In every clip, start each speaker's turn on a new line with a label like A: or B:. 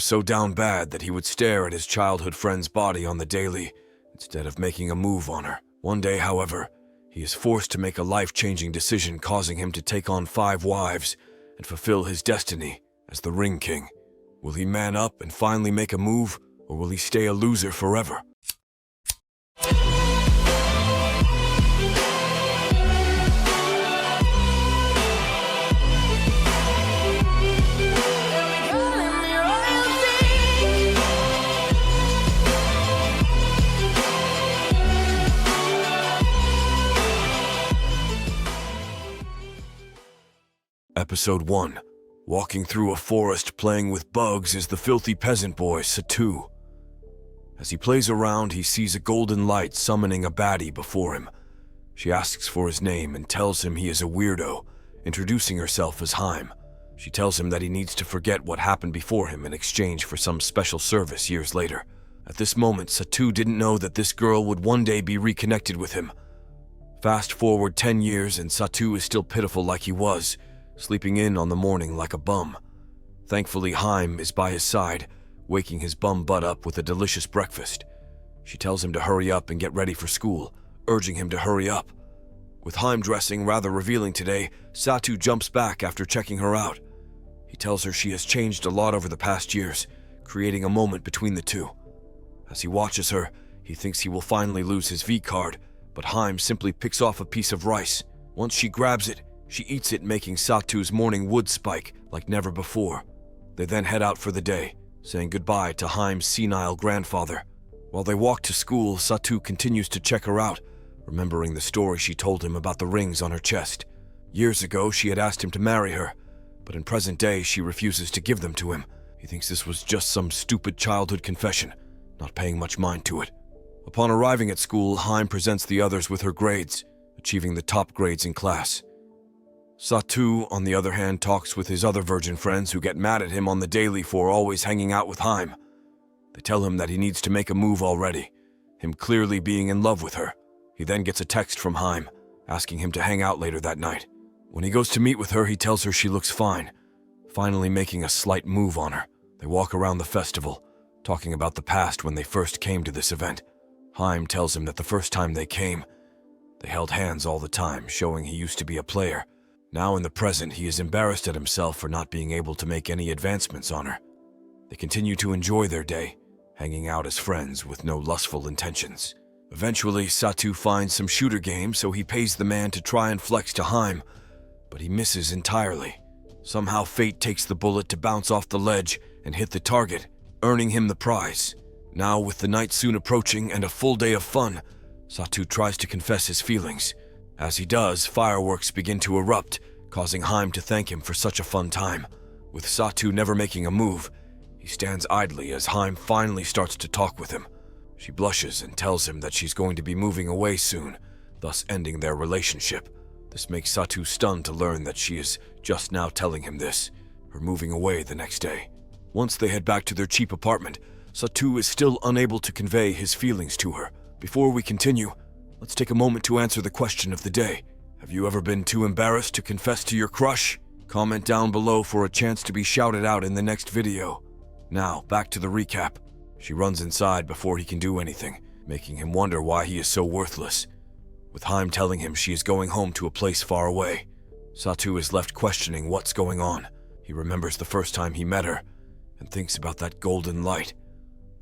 A: was so down bad that he would stare at his childhood friend's body on the daily instead of making a move on her. One day, however, he is forced to make a life-changing decision, causing him to take on 5 wives and fulfill his destiny as the Ring King. Will he man up and finally make a move, or will he stay a loser forever? Episode 1. Walking through a forest playing with bugs is the filthy peasant boy, Satu. As he plays around, he sees a golden light summoning a baddie before him. She asks for his name and tells him he is a weirdo, introducing herself as Harem. She tells him that he needs to forget what happened before him in exchange for some special service years later. At this moment, Satu didn't know that this girl would one day be reconnected with him. Fast forward 10 years and Satu is still pitiful like he was, sleeping in on the morning like a bum. Thankfully, Harem is by his side, waking his bum butt up with a delicious breakfast. She tells him to hurry up and get ready for school, urging him to hurry up. With Harem dressing rather revealing today, Satu jumps back after checking her out. He tells her she has changed a lot over the past years, creating a moment between the two. As he watches her, he thinks he will finally lose his V-card, but Harem simply picks off a piece of rice. Once she grabs it, she eats it, making Satu's morning wood spike like never before. They then head out for the day, saying goodbye to Harem's senile grandfather. While they walk to school, Satu continues to check her out, remembering the story she told him about the rings on her chest. Years ago, she had asked him to marry her, but in present day, she refuses to give them to him. He thinks this was just some stupid childhood confession, not paying much mind to it. Upon arriving at school, Harem presents the others with her grades, achieving the top grades in class. Satu, on the other hand, talks with his other virgin friends who get mad at him on the daily for always hanging out with Harem. They tell him that he needs to make a move already, him clearly being in love with her. He then gets a text from Harem, asking him to hang out later that night. When he goes to meet with her, he tells her she looks fine, finally making a slight move on her. They walk around the festival, talking about the past when they first came to this event. Harem tells him that the first time they came, they held hands all the time, showing he used to be a player. Now in the present, he is embarrassed at himself for not being able to make any advancements on her. They continue to enjoy their day, hanging out as friends with no lustful intentions. Eventually, Satu finds some shooter games, so he pays the man to try and flex to Harem, but he misses entirely. Somehow fate takes the bullet to bounce off the ledge and hit the target, earning him the prize. Now, with the night soon approaching and a full day of fun, Satu tries to confess his feelings. As he does, fireworks begin to erupt, causing Harem to thank him for such a fun time. With Satu never making a move, he stands idly as Harem finally starts to talk with him. She blushes and tells him that she's going to be moving away soon, thus ending their relationship. This makes Satu stunned to learn that she is just now telling him this, her moving away the next day. Once they head back to their cheap apartment, Satu is still unable to convey his feelings to her. Before we continue, let's take a moment to answer the question of the day. Have you ever been too embarrassed to confess to your crush? Comment down below for a chance to be shouted out in the next video. Now, back to the recap. She runs inside before he can do anything, making him wonder why he is so worthless. With Harem telling him she is going home to a place far away, Satu is left questioning what's going on. He remembers the first time he met her, and thinks about that golden light.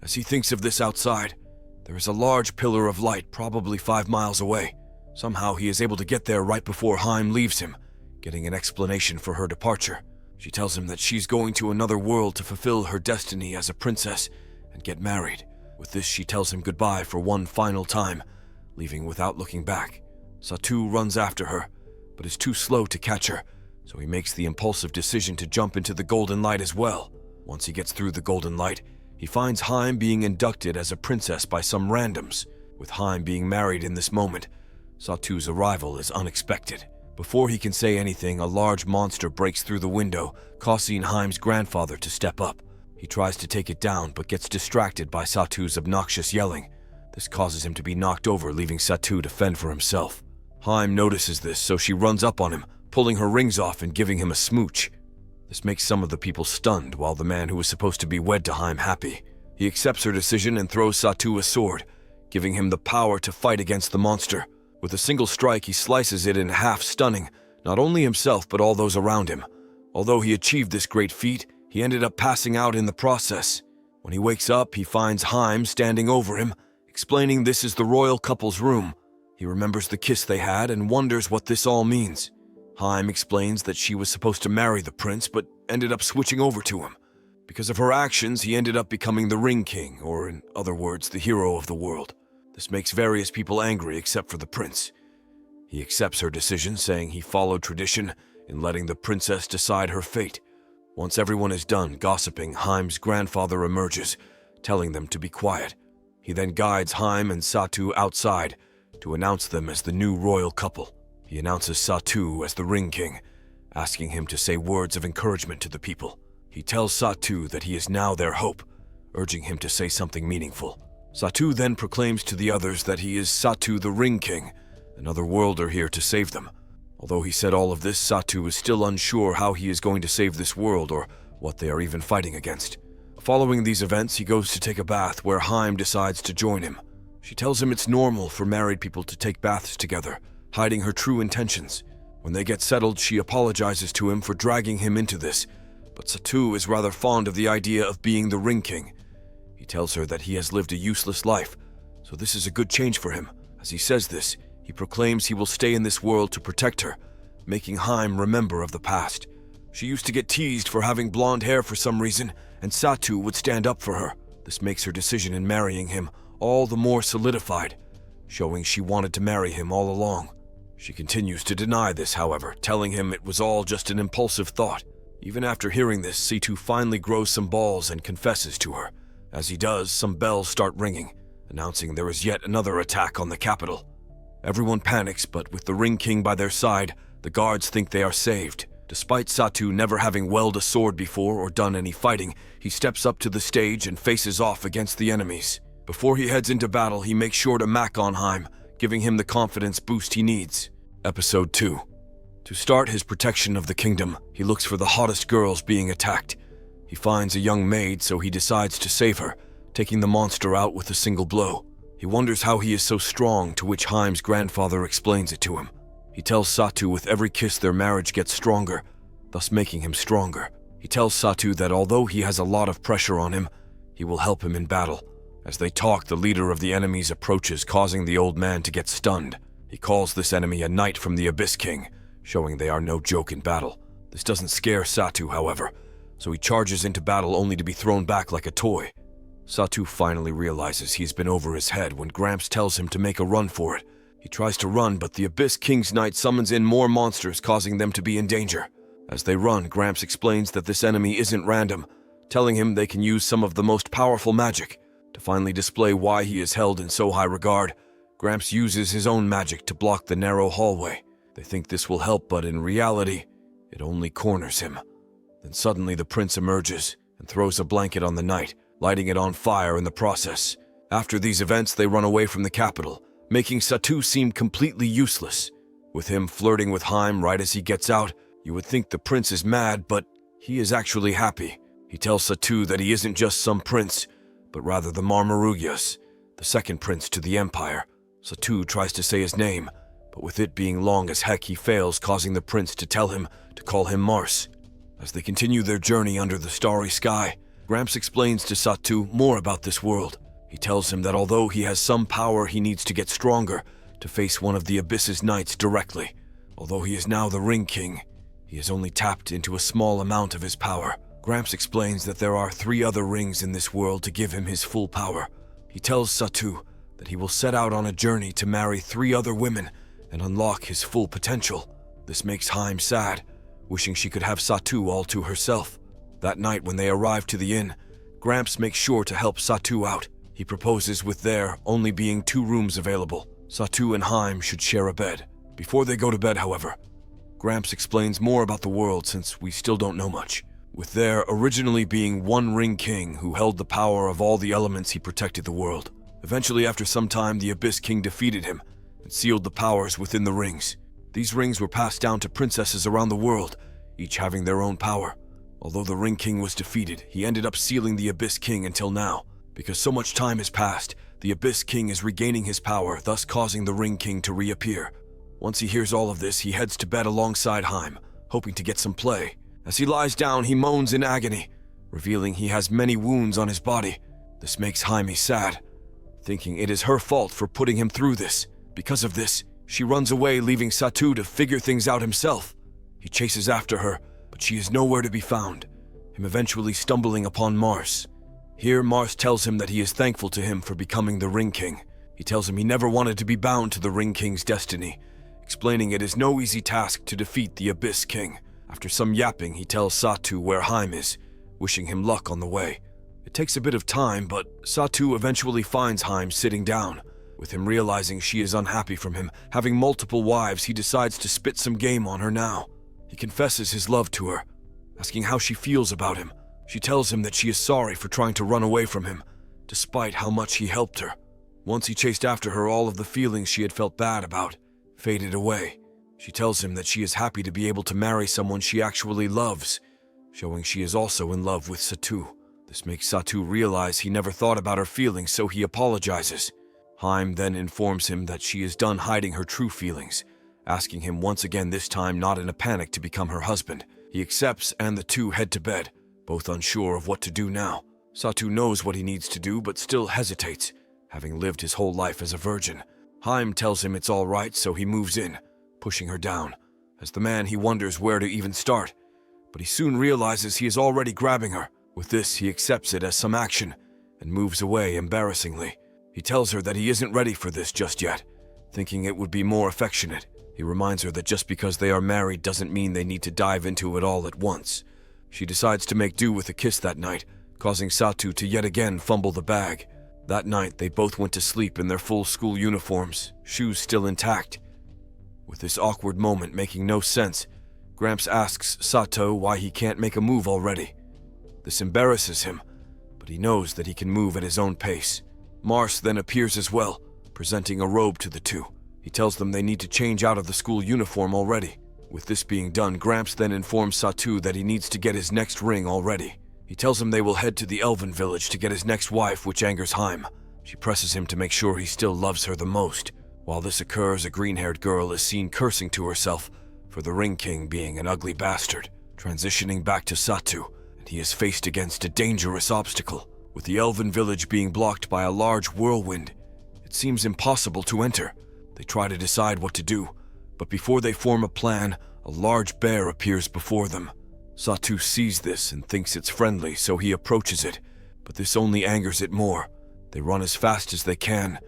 A: As he thinks of this outside, there is a large pillar of light probably 5 miles away. Somehow he is able to get there right before Harem leaves him, getting an explanation for her departure. She tells him that she's going to another world to fulfill her destiny as a princess and get married. With this, she tells him goodbye for one final time, leaving without looking back. Satu runs after her, but is too slow to catch her, so he makes the impulsive decision to jump into the golden light as well. Once he gets through the golden light, he finds Harem being inducted as a princess by some randoms. With Harem being married in this moment, Satu's arrival is unexpected. Before he can say anything, a large monster breaks through the window, causing Harem's grandfather to step up. He tries to take it down, but gets distracted by Satu's obnoxious yelling. This causes him to be knocked over, leaving Satu to fend for himself. Harem notices this, so she runs up on him, pulling her rings off and giving him a smooch. This makes some of the people stunned, while the man who was supposed to be wed to Harem happy. He accepts her decision and throws Satu a sword, giving him the power to fight against the monster. With a single strike, he slices it in half, stunning not only himself but all those around him. Although he achieved this great feat, he ended up passing out in the process. When he wakes up, he finds Harem standing over him, explaining this is the royal couple's room. He remembers the kiss they had and wonders what this all means. Harem explains that she was supposed to marry the prince but ended up switching over to him. Because of her actions, he ended up becoming the Ring King, or in other words, the hero of the world. This makes various people angry except for the prince. He accepts her decision, saying he followed tradition in letting the princess decide her fate. Once everyone is done gossiping, Harem's grandfather emerges, telling them to be quiet. He then guides Harem and Satu outside to announce them as the new royal couple. He announces Satu as the Ring King, asking him to say words of encouragement to the people. He tells Satu that he is now their hope, urging him to say something meaningful. Satu then proclaims to the others that he is Satu the Ring King, another worlder here to save them. Although he said all of this, Satu is still unsure how he is going to save this world or what they are even fighting against. Following these events, he goes to take a bath where Harem decides to join him. She tells him it's normal for married people to take baths together, hiding her true intentions. When they get settled, she apologizes to him for dragging him into this, but Satu is rather fond of the idea of being the Ring King. He tells her that he has lived a useless life, so this is a good change for him. As he says this, he proclaims he will stay in this world to protect her, making Harem remember of the past. She used to get teased for having blonde hair for some reason, and Satu would stand up for her. This makes her decision in marrying him all the more solidified, showing she wanted to marry him all along. She continues to deny this, however, telling him it was all just an impulsive thought. Even after hearing this, Satu finally grows some balls and confesses to her. As he does, some bells start ringing, announcing there is yet another attack on the capital. Everyone panics, but with the Ring King by their side, the guards think they are saved. Despite Satu never having wielded a sword before or done any fighting, he steps up to the stage and faces off against the enemies. Before he heads into battle, he makes sure to mac on Harem, giving him the confidence boost he needs. Episode 2. To start his protection of the kingdom, he looks for the hottest girls being attacked. He finds a young maid, so he decides to save her, taking the monster out with a single blow. He wonders how he is so strong, to which Harem's grandfather explains it to him. He tells Satu with every kiss their marriage gets stronger, thus making him stronger. He tells Satu that although he has a lot of pressure on him, he will help him in battle. As they talk, the leader of the enemies approaches, causing the old man to get stunned. He calls this enemy a knight from the Abyss King, showing they are no joke in battle. This doesn't scare Satu, however, so he charges into battle only to be thrown back like a toy. Satu finally realizes he's been over his head when Gramps tells him to make a run for it. He tries to run, but the Abyss King's knight summons in more monsters, causing them to be in danger. As they run, Gramps explains that this enemy isn't random, telling him they can use some of the most powerful magic. To finally display why he is held in so high regard, Gramps uses his own magic to block the narrow hallway. They think this will help, but in reality, it only corners him. Then suddenly the prince emerges and throws a blanket on the knight, lighting it on fire in the process. After these events, they run away from the capital, making Satu seem completely useless. With him flirting with Harem right as he gets out, you would think the prince is mad, but he is actually happy. He tells Satu that he isn't just some prince, but rather the Marmarugias, the second prince to the empire. Satu tries to say his name, but with it being long as heck, he fails, causing the prince to tell him to call him Mars. As they continue their journey under the starry sky, Gramps explains to Satu more about this world. He tells him that although he has some power, he needs to get stronger to face one of the Abyss's knights directly. Although he is now the Ring King, he has only tapped into a small amount of his power. Gramps explains that there are 3 other rings in this world to give him his full power. He tells Satu that he will set out on a journey to marry 3 other women and unlock his full potential. This makes Harem sad, wishing she could have Satu all to herself. That night when they arrive to the inn, Gramps makes sure to help Satu out. He proposes with there only being 2 rooms available. Satu and Harem should share a bed. Before they go to bed, however, Gramps explains more about the world since we still don't know much. With there originally being one Ring King who held the power of all the elements, he protected the world. Eventually, after some time, the Abyss King defeated him and sealed the powers within the rings. These rings were passed down to princesses around the world, each having their own power. Although the Ring King was defeated, he ended up sealing the Abyss King until now. Because so much time has passed, the Abyss King is regaining his power, thus causing the Ring King to reappear. Once he hears all of this, he heads to bed alongside Harem, hoping to get some play. As he lies down, he moans in agony, revealing he has many wounds on his body. This makes Harem sad, thinking it is her fault for putting him through this. Because of this, she runs away, leaving Satu to figure things out himself. He chases after her, but she is nowhere to be found, him eventually stumbling upon Mars. Here, Mars tells him that he is thankful to him for becoming the Ring King. He tells him he never wanted to be bound to the Ring King's destiny, explaining it is no easy task to defeat the Abyss King. After some yapping, he tells Satu where Harem is, wishing him luck on the way. It takes a bit of time, but Satu eventually finds Harem sitting down. With him realizing she is unhappy from him having multiple wives, he decides to spit some game on her now. He confesses his love to her, asking how she feels about him. She tells him that she is sorry for trying to run away from him, despite how much he helped her. Once he chased after her, all of the feelings she had felt bad about faded away. She tells him that she is happy to be able to marry someone she actually loves, showing she is also in love with Satu. This makes Satu realize he never thought about her feelings, so he apologizes. Harem then informs him that she is done hiding her true feelings, asking him once again, this time not in a panic, to become her husband. He accepts, and the two head to bed, both unsure of what to do now. Satu knows what he needs to do, but still hesitates, having lived his whole life as a virgin. Harem tells him it's all right, so he moves in, pushing her down. As the man, he wonders where to even start, but he soon realizes he is already grabbing her. With this, he accepts it as some action and moves away embarrassingly. He tells her that he isn't ready for this just yet, thinking it would be more affectionate. He reminds her that just because they are married doesn't mean they need to dive into it all at once. She decides to make do with a kiss that night, causing Satu to yet again fumble the bag. That night, they both went to sleep in their full school uniforms, shoes still intact. With this awkward moment making no sense, Gramps asks Sato why he can't make a move already. This embarrasses him, but he knows that he can move at his own pace. Mars then appears as well, presenting a robe to the two. He tells them they need to change out of the school uniform already. With this being done, Gramps then informs Satu that he needs to get his next ring already. He tells him they will head to the Elven village to get his next wife, which angers Harem. She presses him to make sure he still loves her the most. While this occurs, a green-haired girl is seen cursing to herself for the Ring King being an ugly bastard. Transitioning back to Satu, and he is faced against a dangerous obstacle. With the Elven village being blocked by a large whirlwind, it seems impossible to enter. They try to decide what to do, but before they form a plan, a large bear appears before them. Satu sees this and thinks it's friendly, so he approaches it, but this only angers it more. They run as fast as they can,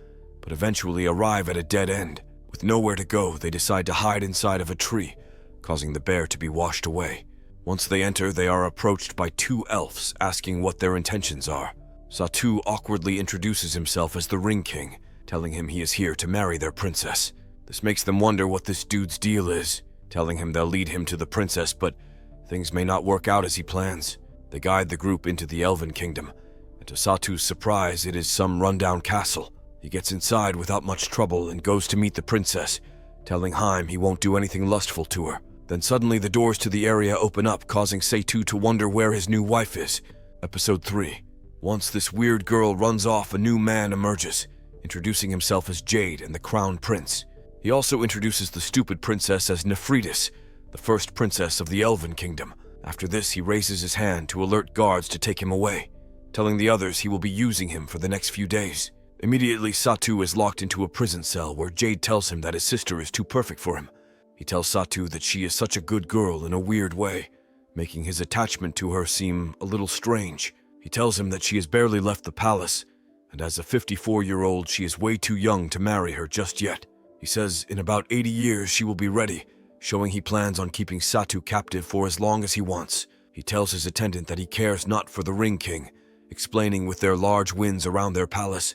A: but eventually arrive at a dead end. With nowhere to go, they decide to hide inside of a tree, causing the bear to be washed away. Once they enter, they are approached by two elves, asking what their intentions are. Satu awkwardly introduces himself as the Ring King, telling him he is here to marry their princess. This makes them wonder what this dude's deal is, telling him they'll lead him to the princess, but things may not work out as he plans. They guide the group into the Elven Kingdom, and to Satu's surprise, it is some rundown castle. He gets inside without much trouble and goes to meet the princess, telling Harem he won't do anything lustful to her. Then suddenly the doors to the area open up, causing Satu to wonder where his new wife is. Episode 3. Once this weird girl runs off, a new man emerges, introducing himself as Jade and the Crown Prince. He also introduces the stupid princess as Nephritis, the first princess of the Elven Kingdom. After this, he raises his hand to alert guards to take him away, telling the others he will be using him for the next few days. Immediately, Satu is locked into a prison cell where Jade tells him that his sister is too perfect for him. He tells Satu that she is such a good girl in a weird way, making his attachment to her seem a little strange. He tells him that she has barely left the palace, and as a 54-year-old, she is way too young to marry her just yet. He says in about 80 years she will be ready, showing he plans on keeping Satu captive for as long as he wants. He tells his attendant that he cares not for the Ring King, explaining with their large winds around their palace,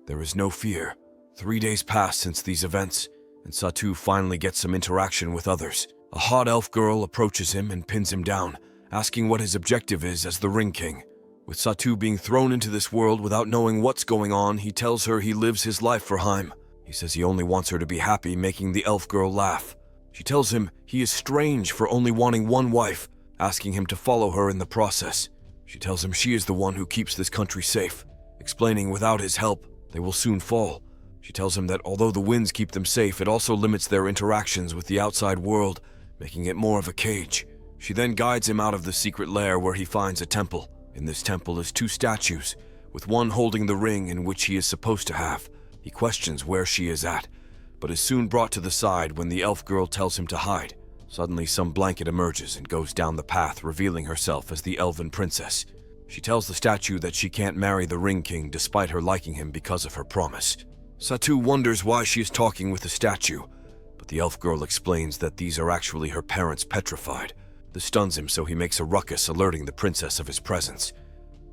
A: there is no fear. 3 days pass since these events, and Satu finally gets some interaction with others. A hot elf girl approaches him and pins him down, asking what his objective is as the Ring King. With Satu being thrown into this world without knowing what's going on, he tells her he lives his life for Harem. He says he only wants her to be happy, making the elf girl laugh. She tells him he is strange for only wanting one wife, asking him to follow her in the process. She tells him she is the one who keeps this country safe, explaining without his help, they will soon fall. She tells him that although the winds keep them safe, it also limits their interactions with the outside world, making it more of a cage. She then guides him out of the secret lair where he finds a temple. In this temple is 2 statues, with one holding the ring in which he is supposed to have. He questions where she is at, but is soon brought to the side when the elf girl tells him to hide. Suddenly some blanket emerges and goes down the path, revealing herself as the elven princess. She tells the statue that she can't marry the Ring King despite her liking him because of her promise. Satu wonders why she is talking with the statue, but the elf girl explains that these are actually her parents petrified. This stuns him, so he makes a ruckus, alerting the princess of his presence.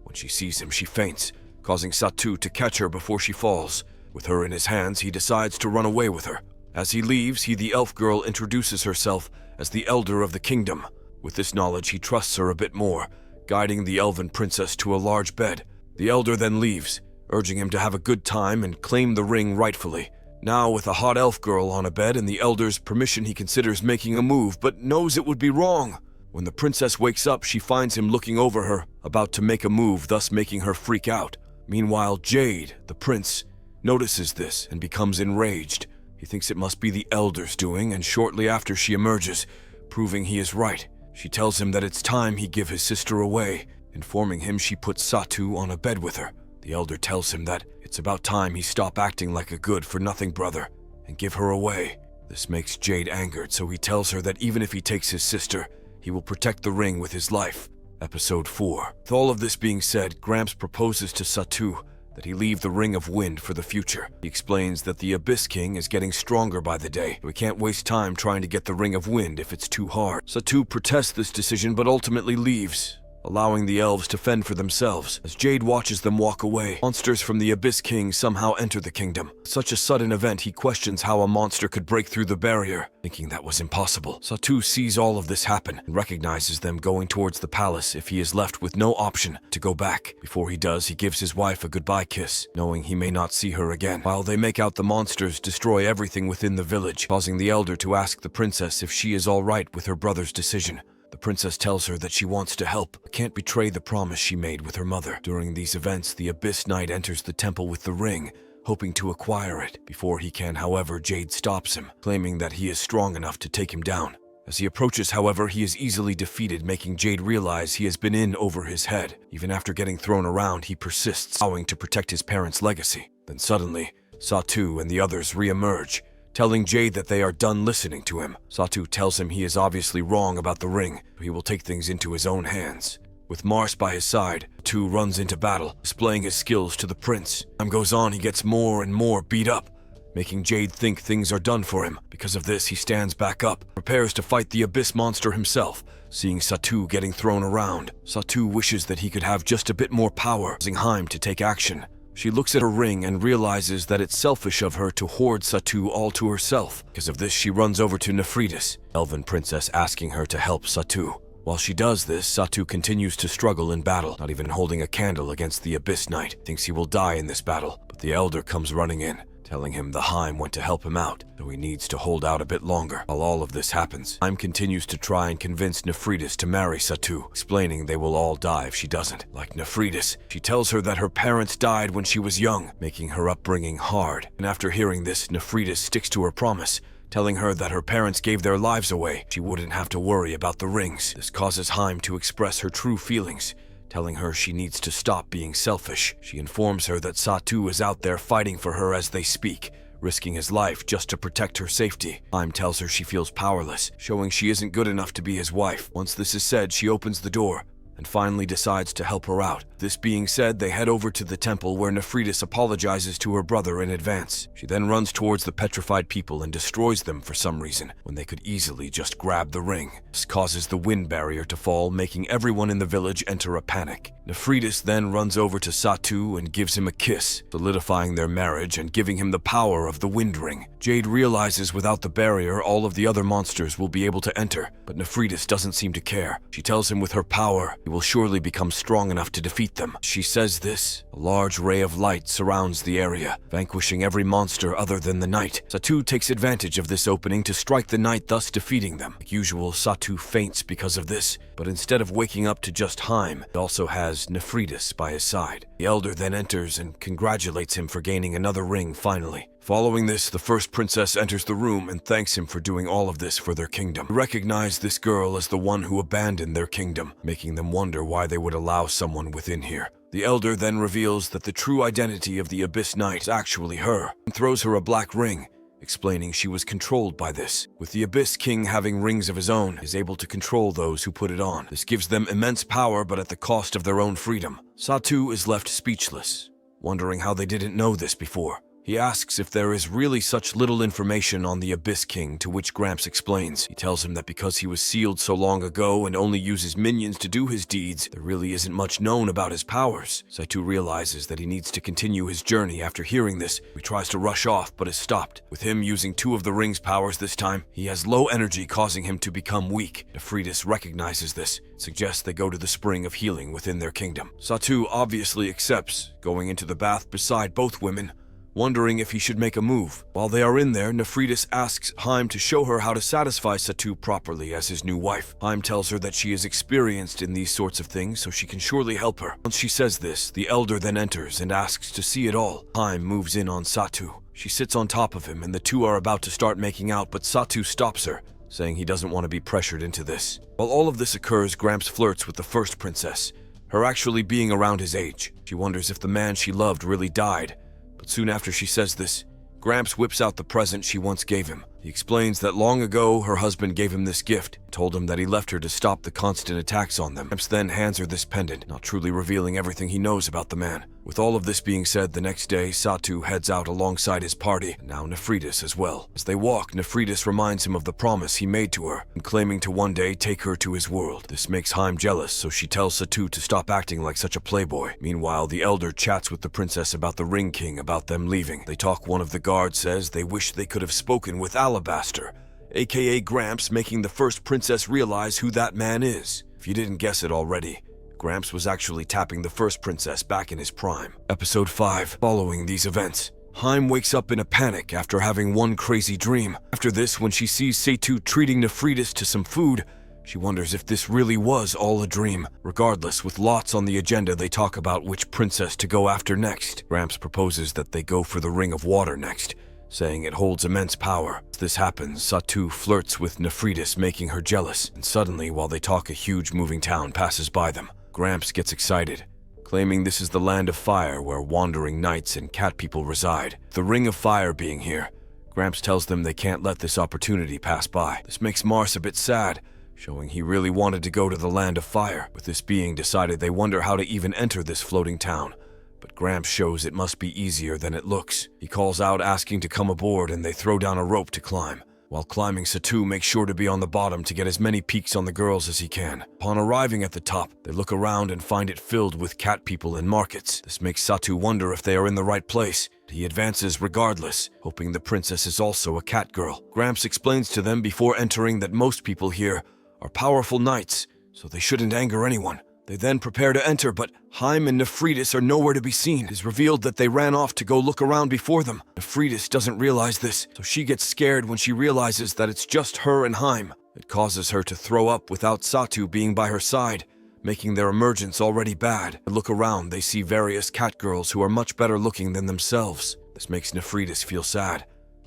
A: When she sees him, she faints, causing Satu to catch her before she falls. With her in his hands, he decides to run away with her. As he leaves, the elf girl introduces herself as the elder of the kingdom. With this knowledge, he trusts her a bit more, guiding the elven princess to a large bed. The elder then leaves, urging him to have a good time and claim the ring rightfully. Now, with a hot elf girl on a bed and the elder's permission, he considers making a move, but knows it would be wrong. When the princess wakes up, she finds him looking over her, about to make a move, thus making her freak out. Meanwhile, Jade, the prince, notices this and becomes enraged. He thinks it must be the elder's doing, and shortly after she emerges, proving he is right. She tells him that it's time he give his sister away, informing him she puts Satu on a bed with her. The elder tells him that it's about time he stop acting like a good-for-nothing brother and give her away. This makes Jade angered, so he tells her that even if he takes his sister, he will protect the ring with his life. Episode 4. With all of this being said, Gramps proposes to Satu that he leave the Ring of Wind for the future. He explains that the Abyss King is getting stronger by the day. We can't waste time trying to get the Ring of Wind if it's too hard. Satu protests this decision but ultimately leaves, allowing the elves to fend for themselves. As Jade watches them walk away, monsters from the Abyss King somehow enter the kingdom. Such a sudden event, he questions how a monster could break through the barrier, thinking that was impossible. Satu sees all of this happen and recognizes them going towards the palace if he is left with no option to go back. Before he does, he gives his wife a goodbye kiss, knowing he may not see her again. While they make out, the monsters destroy everything within the village, causing the elder to ask the princess if she is all right with her brother's decision. The princess tells her that she wants to help, but can't betray the promise she made with her mother. During these events, the Abyss Knight enters the temple with the ring, hoping to acquire it. Before he can, however, Jade stops him, claiming that he is strong enough to take him down. As he approaches, however, he is easily defeated, making Jade realize he has been in over his head. Even after getting thrown around, he persists, vowing to protect his parents' legacy. Then suddenly, Satu and the others re-emerge, telling Jade that they are done listening to him. Satu tells him he is obviously wrong about the ring, but he will take things into his own hands. With Mars by his side, Satu runs into battle, displaying his skills to the prince. As time goes on, he gets more and more beat up, making Jade think things are done for him. Because of this, he stands back up, prepares to fight the Abyss monster himself. Seeing Satu getting thrown around, Satu wishes that he could have just a bit more power, causing Harem to take action. She looks at her ring and realizes that it's selfish of her to hoard Satu all to herself. Because of this, she runs over to Nefridis, elven princess, asking her to help Satu. While she does this, Satu continues to struggle in battle, not even holding a candle against the Abyss Knight. Thinks he will die in this battle, but the elder comes running in, telling him the Harem went to help him out, so he needs to hold out a bit longer. While all of this happens, Harem continues to try and convince Nefridis to marry Satu, explaining they will all die if she doesn't. Like Nefridis, she tells her that her parents died when she was young, making her upbringing hard. And after hearing this, Nefridis sticks to her promise, telling her that her parents gave their lives away. She wouldn't have to worry about the rings. This causes Harem to express her true feelings, telling her she needs to stop being selfish. She informs her that Satu is out there fighting for her as they speak, risking his life just to protect her safety. Harem tells her she feels powerless, showing she isn't good enough to be his wife. Once this is said, she opens the door and finally decides to help her out. This being said, they head over to the temple where Nefridis apologizes to her brother in advance. She then runs towards the petrified people and destroys them for some reason, when they could easily just grab the ring. This causes the wind barrier to fall, making everyone in the village enter a panic. Nefridis then runs over to Satu and gives him a kiss, solidifying their marriage and giving him the power of the wind ring. Jade realizes without the barrier, all of the other monsters will be able to enter, but Nefridis doesn't seem to care. She tells him with her power, he will surely become strong enough to defeat them. She says this, a large ray of light surrounds the area, vanquishing every monster other than the knight. Satu takes advantage of this opening to strike the knight, thus defeating them. Like usual, Satu faints because of this, but instead of waking up to just Harem, he also has Nefridus by his side. The elder then enters and congratulates him for gaining another ring finally. Following this, the first princess enters the room and thanks him for doing all of this for their kingdom. They recognize this girl as the one who abandoned their kingdom, making them wonder why they would allow someone within here. The elder then reveals that the true identity of the Abyss Knight is actually her, and throws her a black ring, explaining she was controlled by this. With the Abyss King having rings of his own, he is able to control those who put it on. This gives them immense power, but at the cost of their own freedom. Satu is left speechless, wondering how they didn't know this before. He asks if there is really such little information on the Abyss King, to which Gramps explains. He tells him that because he was sealed so long ago and only uses minions to do his deeds, there really isn't much known about his powers. Satu realizes that he needs to continue his journey after hearing this. He tries to rush off but is stopped. With him using 2 of the ring's powers this time, he has low energy, causing him to become weak. Nefridus recognizes this, suggests they go to the spring of healing within their kingdom. Satu obviously accepts, going into the bath beside both women, wondering if he should make a move. While they are in there, Nefridus asks Harem to show her how to satisfy Satu properly as his new wife. Harem tells her that she is experienced in these sorts of things, so she can surely help her. Once she says this, the elder then enters and asks to see it all. Harem moves in on Satu. She sits on top of him and the two are about to start making out, but Satu stops her, saying he doesn't want to be pressured into this. While all of this occurs, Gramps flirts with the first princess, her actually being around his age. She wonders if the man she loved really died. But soon after she says this, Gramps whips out the present she once gave him. He explains that long ago her husband gave him this gift, told him that he left her to stop the constant attacks on them. Gramps then hands her this pendant, not truly revealing everything he knows about the man. With all of this being said, the next day, Satu heads out alongside his party, and now Nefridus as well. As they walk, Nefridus reminds him of the promise he made to her, and claiming to one day take her to his world. This makes Harem jealous, so she tells Satu to stop acting like such a playboy. Meanwhile, the elder chats with the princess about the Ring King about them leaving. They talk. One of the guards says they wish they could have spoken with Alabaster, aka Gramps, making the first princess realize who that man is. If you didn't guess it already, Gramps was actually tapping the first princess back in his prime. Episode 5. Following these events, Harem wakes up in a panic after having one crazy dream. After this, when she sees Satu treating Nefridus to some food, she wonders if this really was all a dream. Regardless, with lots on the agenda, they talk about which princess to go after next. Gramps proposes that they go for the Ring of Water next, saying it holds immense power. As this happens, Satu flirts with Nefridus, making her jealous, and suddenly, while they talk, a huge moving town passes by them. Gramps gets excited, claiming this is the land of fire where wandering knights and cat people reside. The Ring of Fire being here, Gramps tells them they can't let this opportunity pass by. This makes Mars a bit sad, showing he really wanted to go to the land of fire. With this being decided, they wonder how to even enter this floating town, but Gramps shows it must be easier than it looks. He calls out asking to come aboard, and they throw down a rope to climb. While climbing, Satu makes sure to be on the bottom to get as many peeks on the girls as he can. Upon arriving at the top, they look around and find it filled with cat people and markets. This makes Satu wonder if they are in the right place. He advances regardless, hoping the princess is also a cat girl. Gramps explains to them before entering that most people here are powerful knights, so they shouldn't anger anyone. They then prepare to enter, but Harem and Nefridus are nowhere to be seen. It is revealed that they ran off to go look around before them. Nefridus doesn't realize this, so she gets scared when she realizes that it's just her and Harem. It causes her to throw up without Satu being by her side, making their emergence already bad. They look around, they see various cat girls who are much better looking than themselves. This makes Nefridus feel sad.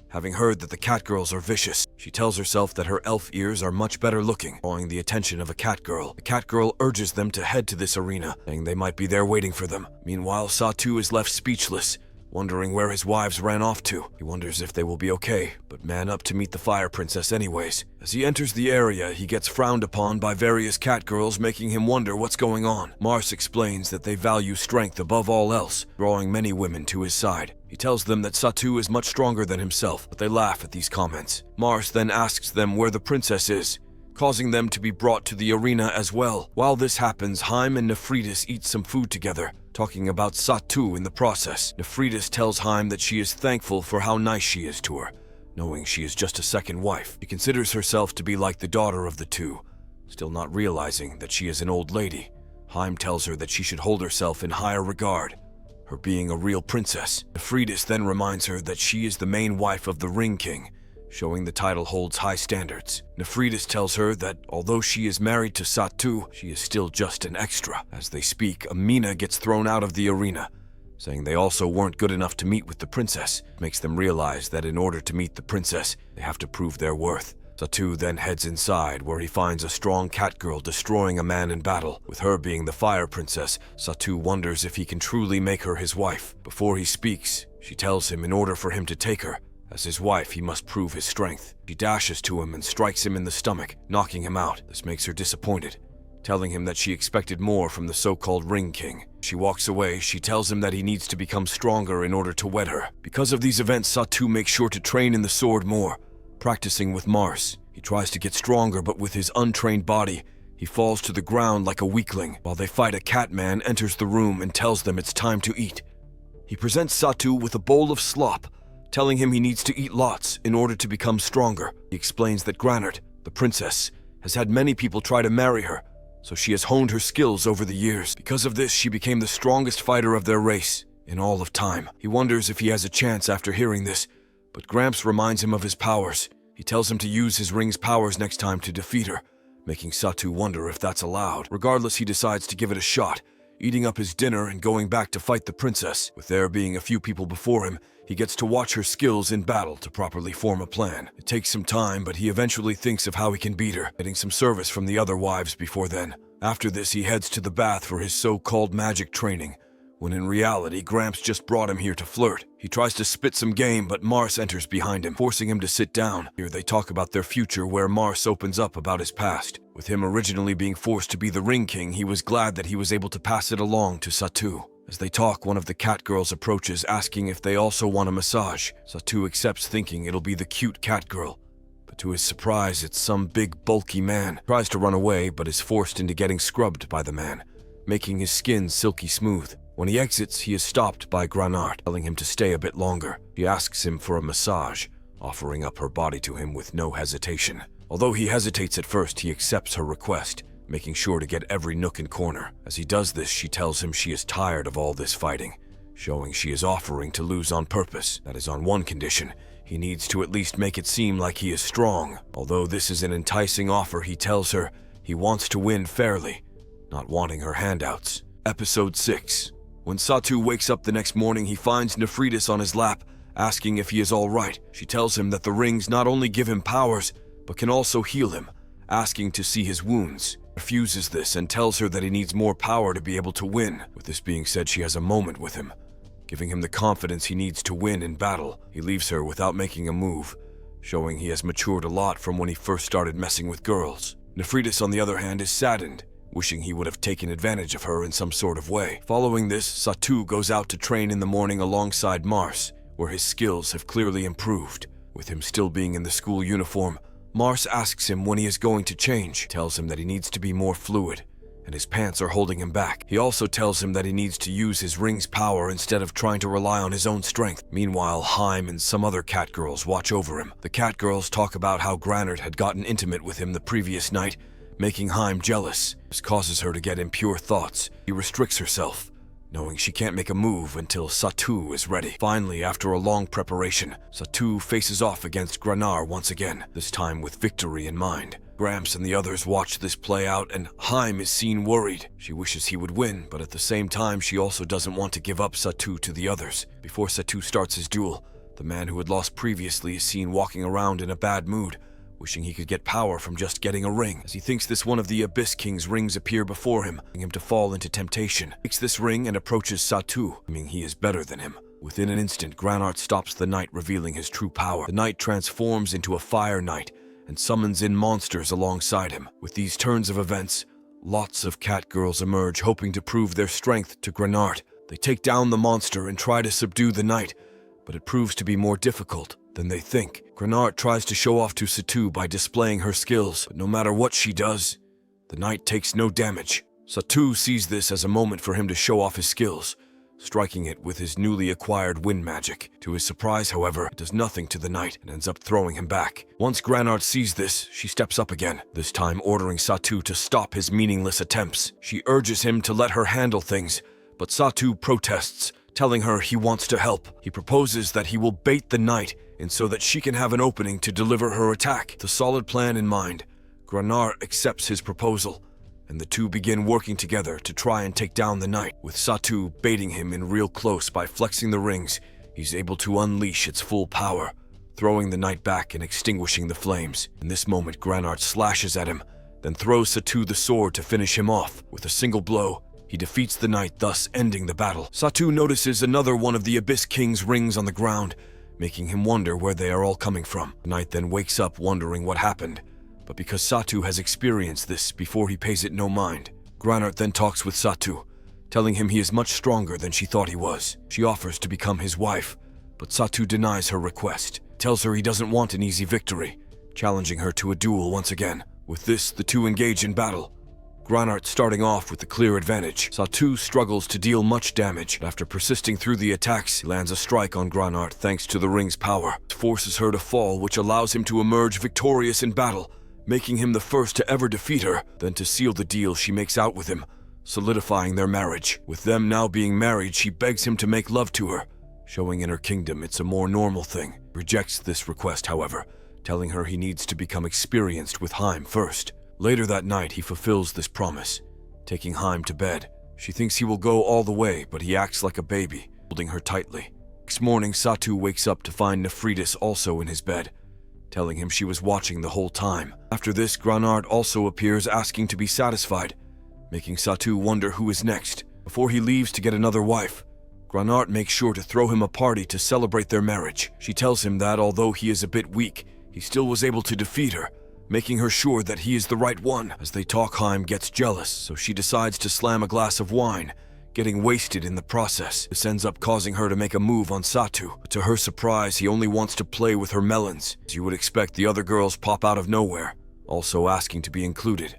A: Having heard that the cat girls are vicious, she tells herself that her elf ears are much better looking, drawing the attention of a cat girl. The cat girl urges them to head to this arena, saying they might be there waiting for them. Meanwhile, Satu is left speechless, wondering where his wives ran off to. He wonders if they will be okay, but man up to meet the fire princess anyways. As he enters the area, he gets frowned upon by various cat girls, making him wonder what's going on. Mars explains that they value strength above all else, drawing many women to his side. He tells them that Satu is much stronger than himself, but they laugh at these comments. Mars then asks them where the princess is, causing them to be brought to the arena as well. While this happens, Harem and Nefridus eat some food together, talking about Satu in the process. Nefridus tells Harem that she is thankful for how nice she is to her, knowing she is just a second wife. She considers herself to be like the daughter of the two, still not realizing that she is an old lady. Harem tells her that she should hold herself in higher regard, her being a real princess. Nefritis then reminds her that she is the main wife of the Ring King, showing the title holds high standards. Nefritis tells her that although she is married to Satu, she is still just an extra. As they speak, Amina gets thrown out of the arena, saying they also weren't good enough to meet with the princess. It makes them realize that in order to meet the princess, they have to prove their worth. Satu then heads inside, where he finds a strong cat girl destroying a man in battle. With her being the fire princess, Satu wonders if he can truly make her his wife. Before he speaks, she tells him in order for him to take her, as his wife, he must prove his strength. She dashes to him and strikes him in the stomach, knocking him out. This makes her disappointed, telling him that she expected more from the so-called Ring King. She walks away. She tells him that he needs to become stronger in order to wed her. Because of these events, Satu makes sure to train in the sword more, practicing with Mars. He tries to get stronger, but with his untrained body, he falls to the ground like a weakling. While they fight, a cat man enters the room and tells them it's time to eat. He presents Satu with a bowl of slop, telling him he needs to eat lots in order to become stronger. He explains that Granart, the princess, has had many people try to marry her, so she has honed her skills over the years. Because of this, she became the strongest fighter of their race in all of time. He wonders if he has a chance after hearing this, but Gramps reminds him of his powers. He tells him to use his ring's powers next time to defeat her, making Satu wonder if that's allowed. Regardless, he decides to give it a shot, eating up his dinner and going back to fight the princess. With there being a few people before him, he gets to watch her skills in battle to properly form a plan. It takes some time, but he eventually thinks of how he can beat her, getting some service from the other wives before then. After this, he heads to the bath for his so-called magic training, when in reality, Gramps just brought him here to flirt. He tries to spit some game, but Mars enters behind him, forcing him to sit down. Here they talk about their future, where Mars opens up about his past. With him originally being forced to be the Ring King, he was glad that he was able to pass it along to Satu. As they talk, one of the cat girls approaches, asking if they also want a massage. Satu accepts, thinking it'll be the cute cat girl. But to his surprise, it's some big, bulky man. He tries to run away, but is forced into getting scrubbed by the man, making his skin silky smooth. When he exits, he is stopped by Granart, telling him to stay a bit longer. She asks him for a massage, offering up her body to him with no hesitation. Although he hesitates at first, he accepts her request, making sure to get every nook and corner. As he does this, she tells him she is tired of all this fighting, showing she is offering to lose on purpose. That is on one condition: he needs to at least make it seem like he is strong. Although this is an enticing offer, he tells her he wants to win fairly, not wanting her handouts. Episode 6. When Satu wakes up the next morning, he finds Nefritis on his lap, asking if he is all right. She tells him that the rings not only give him powers, but can also heal him, asking to see his wounds. He refuses this and tells her that he needs more power to be able to win. With this being said, she has a moment with him, giving him the confidence he needs to win in battle. He leaves her without making a move, showing he has matured a lot from when he first started messing with girls. Nefritis, on the other hand, is saddened, wishing he would have taken advantage of her in some sort of way. Following this, Satu goes out to train in the morning alongside Mars, where his skills have clearly improved. With him still being in the school uniform, Mars asks him when he is going to change, tells him that he needs to be more fluid, and his pants are holding him back. He also tells him that he needs to use his ring's power instead of trying to rely on his own strength. Meanwhile, Harem and some other cat girls watch over him. The cat girls talk about how Granart had gotten intimate with him the previous night, making Harem jealous. This causes her to get impure thoughts. He restricts herself, knowing she can't make a move until Satu is ready. Finally, after a long preparation, Satu faces off against Granart once again, this time with victory in mind. Gramps and the others watch this play out, and Harem is seen worried. She wishes he would win, but at the same time, she also doesn't want to give up Satu to the others. Before Satu starts his duel, the man who had lost previously is seen walking around in a bad mood, wishing he could get power from just getting a ring. As he thinks this, one of the Abyss King's rings appear before him, causing him to fall into temptation. He takes this ring and approaches Satu, claiming he is better than him. Within an instant, Granart stops the knight, revealing his true power. The knight transforms into a fire knight and summons in monsters alongside him. With these turns of events, lots of cat girls emerge, hoping to prove their strength to Granart. They take down the monster and try to subdue the knight, but it proves to be more difficult than they think. Granart tries to show off to Satu by displaying her skills, but no matter what she does, the knight takes no damage. Satu sees this as a moment for him to show off his skills, striking it with his newly acquired wind magic. To his surprise, however, it does nothing to the knight and ends up throwing him back. Once Granard sees this, she steps up again, this time ordering Satu to stop his meaningless attempts. She urges him to let her handle things, but Satu protests, telling her he wants to help. He proposes that he will bait the knight in so that she can have an opening to deliver her attack. With a solid plan in mind, Granard accepts his proposal, and the two begin working together to try and take down the knight. With Satu baiting him in real close by flexing the rings, he's able to unleash its full power, throwing the knight back and extinguishing the flames. In this moment, Granard slashes at him, then throws Satu the sword to finish him off. With a single blow, he defeats the knight, thus ending the battle. Satu notices another one of the Abyss King's rings on the ground, making him wonder where they are all coming from. The knight then wakes up wondering what happened, but because Satu has experienced this before, he pays it no mind. Granard then talks with Satu, telling him he is much stronger than she thought he was. She offers to become his wife, but Satu denies her request, tells her he doesn't want an easy victory, challenging her to a duel once again. With this, the two engage in battle, Granard starting off with the clear advantage. Satu struggles to deal much damage, but after persisting through the attacks, he lands a strike on Granard thanks to the ring's power. It forces her to fall, which allows him to emerge victorious in battle, making him the first to ever defeat her. Then to seal the deal, she makes out with him, solidifying their marriage. With them now being married, she begs him to make love to her, showing in her kingdom it's a more normal thing. He rejects this request, however, telling her he needs to become experienced with Harem first. Later that night, he fulfills this promise, taking Harem to bed. She thinks he will go all the way, but he acts like a baby, holding her tightly. Next morning, Satu wakes up to find Nefritis also in his bed, telling him she was watching the whole time. After this, Granard also appears asking to be satisfied, making Satu wonder who is next. Before he leaves to get another wife, Granard makes sure to throw him a party to celebrate their marriage. She tells him that although he is a bit weak, he still was able to defeat her, making her sure that he is the right one. As they talk, Harem gets jealous, so she decides to slam a glass of wine, getting wasted in the process. This ends up causing her to make a move on Satu, but to her surprise, he only wants to play with her melons. As you would expect, the other girls pop out of nowhere, also asking to be included.